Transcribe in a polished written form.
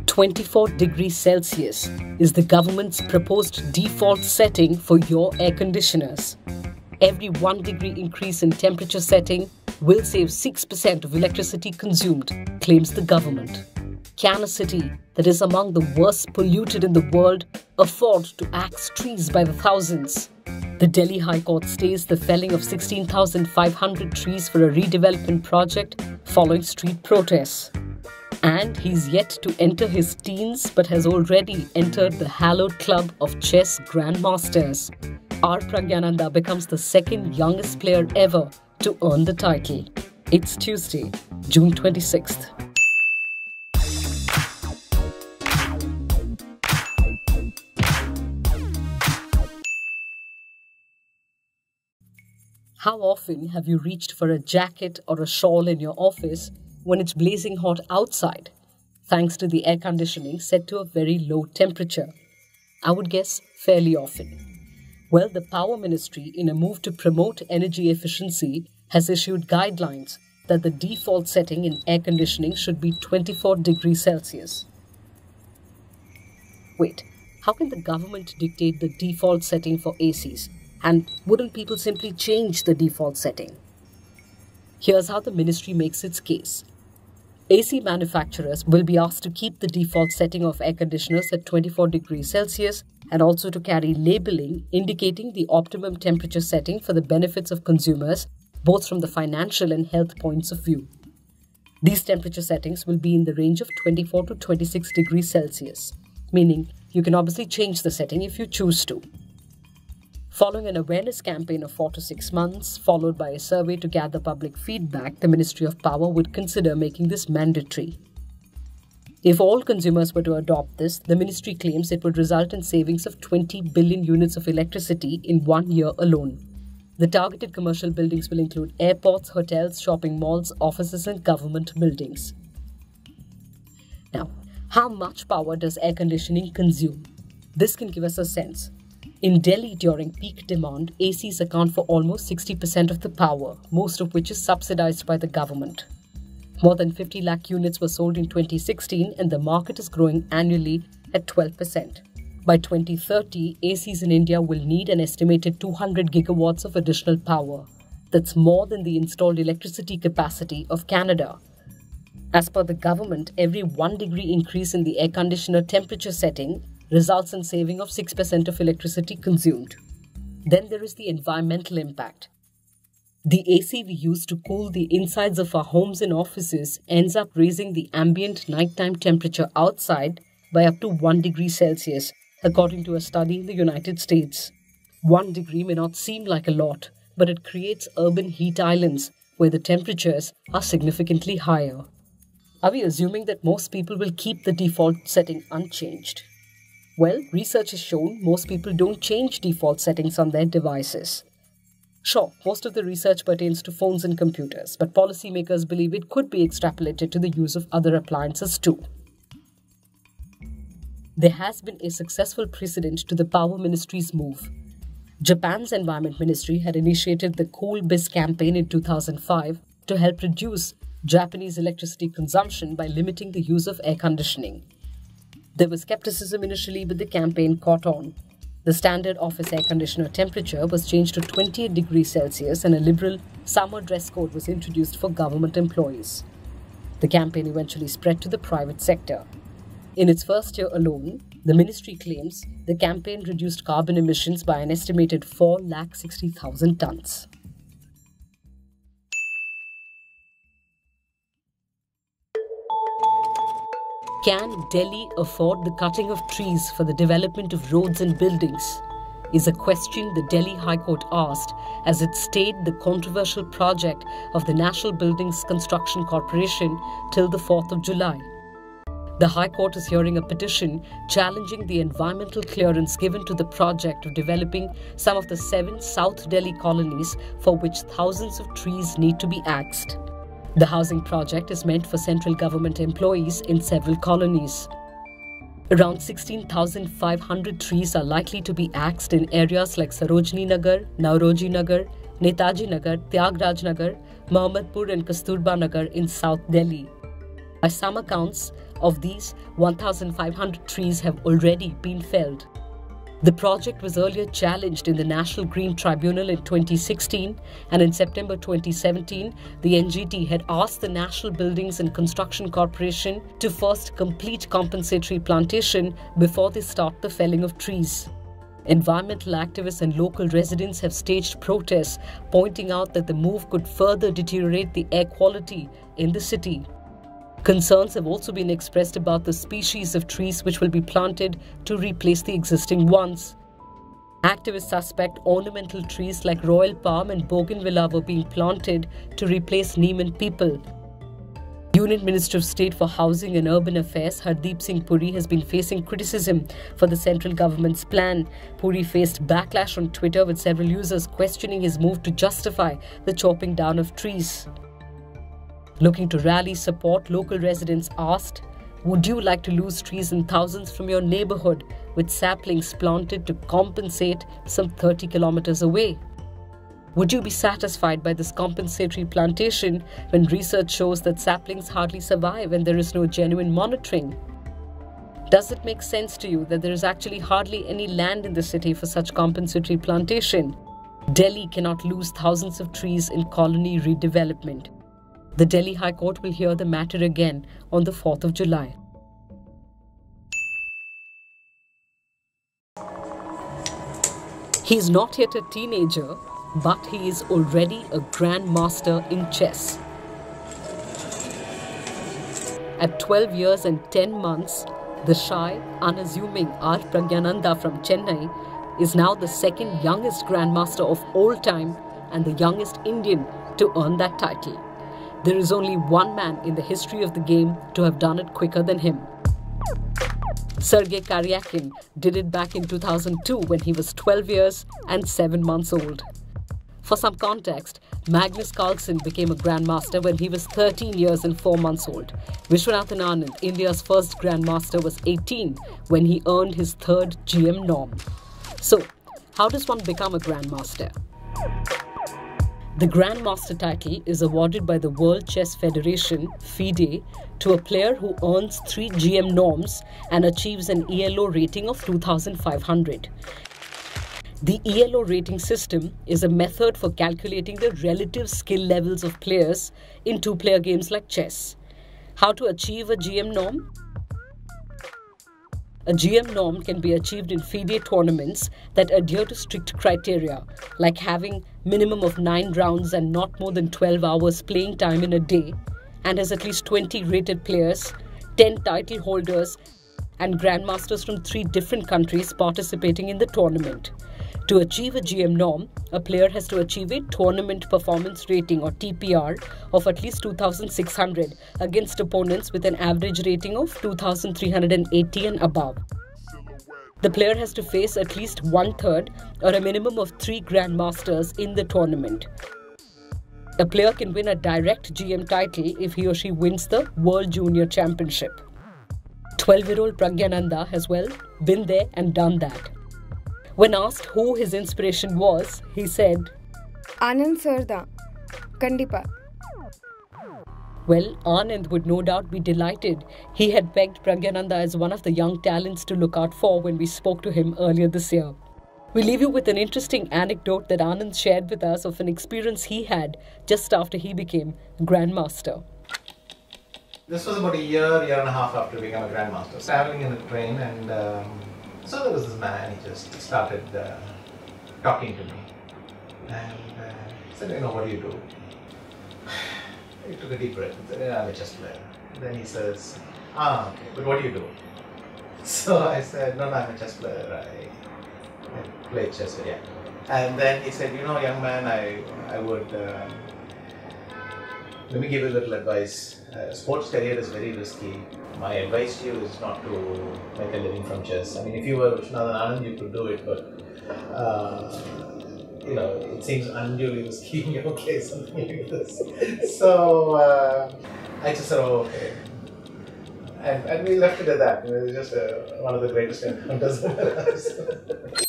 24 degrees Celsius is the government's proposed default setting for your air conditioners. Every 1 degree increase in temperature setting will save 6% of electricity consumed, claims the government. Can a city that is among the worst polluted in the world afford to axe trees by the thousands? The Delhi High Court stays the felling of 16,500 trees for a redevelopment project following street protests. And he's yet to enter his teens but has already entered the hallowed club of chess grandmasters. R. Pragyananda becomes the second youngest player ever to earn the title. It's Tuesday, June 26th. How often have you reached for a jacket or a shawl in your office when it's blazing hot outside, thanks to the air conditioning set to a very low temperature? I would guess fairly often. Well, the Power Ministry, in a move to promote energy efficiency, has issued guidelines that the default setting in air conditioning should be 24 degrees Celsius. Wait, how can the government dictate the default setting for ACs? And wouldn't people simply change the default setting? Here's how the ministry makes its case. AC manufacturers will be asked to keep the default setting of air conditioners at 24 degrees Celsius and also to carry labeling indicating the optimum temperature setting for the benefits of consumers, both from the financial and health points of view. These temperature settings will be in the range of 24 to 26 degrees Celsius, meaning you can obviously change the setting if you choose to. Following an awareness campaign of 4 to 6 months, followed by a survey to gather public feedback, the Ministry of Power would consider making this mandatory. If all consumers were to adopt this, the ministry claims it would result in savings of 20 billion units of electricity in 1 year alone. The targeted commercial buildings will include airports, hotels, shopping malls, offices, and government buildings. Now, how much power does air conditioning consume? This can give us a sense. In Delhi, during peak demand, ACs account for almost 60% of the power, most of which is subsidized by the government. More than 50 lakh units were sold in 2016 and the market is growing annually at 12%. By 2030, ACs in India will need an estimated 200 gigawatts of additional power. That's more than the installed electricity capacity of Canada. As per the government, every 1 degree increase in the air conditioner temperature setting results in saving of 6% of electricity consumed. Then there is the environmental impact. The AC we use to cool the insides of our homes and offices ends up raising the ambient nighttime temperature outside by up to 1 degree Celsius, according to a study in the United States. 1 degree may not seem like a lot, but it creates urban heat islands where the temperatures are significantly higher. Are we assuming that most people will keep the default setting unchanged? Well, research has shown most people don't change default settings on their devices. Sure, most of the research pertains to phones and computers, but policymakers believe it could be extrapolated to the use of other appliances too. There has been a successful precedent to the Power Ministry's move. Japan's Environment Ministry had initiated the Cool Biz campaign in 2005 to help reduce Japanese electricity consumption by limiting the use of air conditioning. There was skepticism initially, but the campaign caught on. The standard office air conditioner temperature was changed to 28 degrees Celsius and a liberal summer dress code was introduced for government employees. The campaign eventually spread to the private sector. In its first year alone, the ministry claims the campaign reduced carbon emissions by an estimated 460,000 tons. Can Delhi afford the cutting of trees for the development of roads and buildings? Is a question the Delhi High Court asked as it stayed the controversial project of the National Buildings Construction Corporation till the 4th of July. The High Court is hearing a petition challenging the environmental clearance given to the project of developing some of the 7 South Delhi colonies for which thousands of trees need to be axed. The housing project is meant for central government employees in several colonies. Around 16,500 trees are likely to be axed in areas like Sarojini Nagar, Nauroji Nagar, Netaji Nagar, Tyagraj Nagar, Mohammadpur and Kasturba Nagar in South Delhi. By some accounts, Of these, 1,500 trees have already been felled. The project was earlier challenged in the National Green Tribunal in 2016, and in September 2017, the NGT had asked the National Buildings and Construction Corporation to first complete compensatory plantation before they start the felling of trees. Environmental activists and local residents have staged protests, pointing out that the move could further deteriorate the air quality in the city. Concerns have also been expressed about the species of trees which will be planted to replace the existing ones. Activists suspect ornamental trees like royal palm and bougainvillea were being planted to replace neem and peepal. Union Minister of State for Housing and Urban Affairs Hardeep Singh Puri has been facing criticism for the central government's plan. Puri faced backlash on Twitter with several users questioning his move to justify the chopping down of trees. Looking to rally support, local residents asked, "Would you like to lose trees in thousands from your neighborhood with saplings planted to compensate some 30 kilometers away? Would you be satisfied by this compensatory plantation when research shows that saplings hardly survive and there is no genuine monitoring? Does it make sense to you that there is actually hardly any land in the city for such compensatory plantation? Delhi cannot lose thousands of trees in colony redevelopment." The Delhi High Court will hear the matter again on the 4th of July. He is not yet a teenager, but he is already a grandmaster in chess. At 12 years and 10 months, the shy, unassuming R. Pragyananda from Chennai is now the second youngest grandmaster of all time and the youngest Indian to earn that title. There is only one man in the history of the game to have done it quicker than him. Sergei Karyakin did it back in 2002 when he was 12 years and 7 months old. For some context, Magnus Carlsen became a grandmaster when he was 13 years and 4 months old. Vishwanathan Anand, India's first grandmaster, was 18 when he earned his third GM norm. So, how does one become a grandmaster? The Grandmaster title is awarded by the World Chess Federation, FIDE, to a player who earns 3 GM norms and achieves an ELO rating of 2,500. The ELO rating system is a method for calculating the relative skill levels of players in two-player games like chess. How to achieve a GM norm? A GM norm can be achieved in FIDE tournaments that adhere to strict criteria, like having minimum of 9 rounds and not more than 12 hours playing time in a day, and has at least 20 rated players, 10 title holders, and grandmasters from 3 different countries participating in the tournament. To achieve a GM norm, a player has to achieve a tournament performance rating or TPR of at least 2,600 against opponents with an average rating of 2,380 and above. The player has to face at least 1/3 or a minimum of 3 grandmasters in the tournament. A player can win a direct GM title if he or she wins the World Junior Championship. 12-year-old Pragyananda has been there and done that. When asked who his inspiration was, he said, Anand sir da. Kandipa. Well, Anand would no doubt be delighted. He had pegged Pragyananda as one of the young talents to look out for when we spoke to him earlier this year. We leave you with an interesting anecdote that Anand shared with us of an experience he had just after he became Grandmaster. This was about a year and a half after becoming a Grandmaster. Traveling in a train and so there was this man, he just started talking to me and said, what do you do? He took a deep breath and said, I'm a chess player. Then he says, okay, but what do you do? So I said, no, I'm a chess player, I play chess, yeah. And then he said, young man, I would, let me give you a little advice. Sports career is very risky. My advice to you is not to make a living from chess. I mean, if you were Vishwanathan Anand, you could do it, but it seems unduly risky in your case, something like this. So I just said, oh, okay. And we left it at that. It was just one of the greatest encounters of my life.